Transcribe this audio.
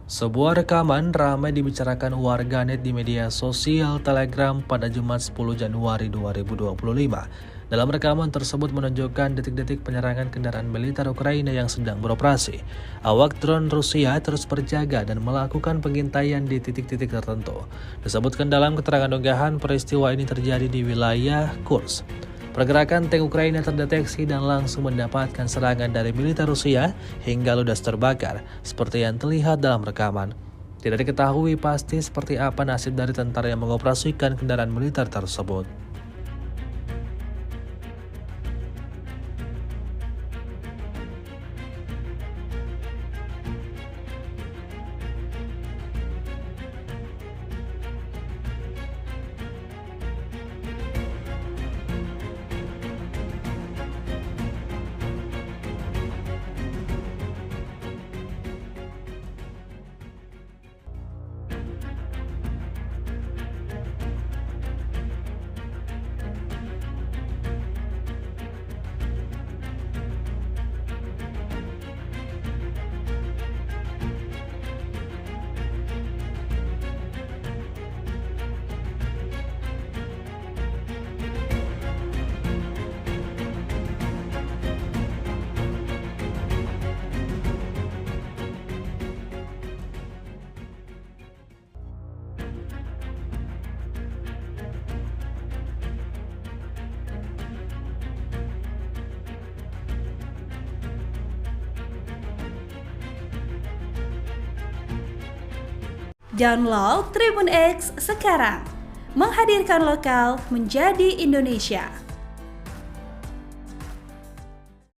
Sebuah rekaman ramai dibicarakan warganet di media sosial Telegram pada Jumat 10 Januari 2025. Dalam rekaman tersebut menunjukkan detik-detik penyerangan kendaraan militer Ukraina yang sedang beroperasi. Awak drone Rusia terus berjaga dan melakukan pengintaian di titik-titik tertentu. Disebutkan dalam keterangan unggahan, peristiwa ini terjadi di wilayah Kursk. Pergerakan tank Ukraina terdeteksi dan langsung mendapatkan serangan dari militer Rusia hingga ludas terbakar, seperti yang terlihat dalam rekaman. Tidak diketahui pasti seperti apa nasib dari tentara yang mengoperasikan kendaraan militer tersebut. Download Tribun X sekarang, menghadirkan lokal menjadi Indonesia.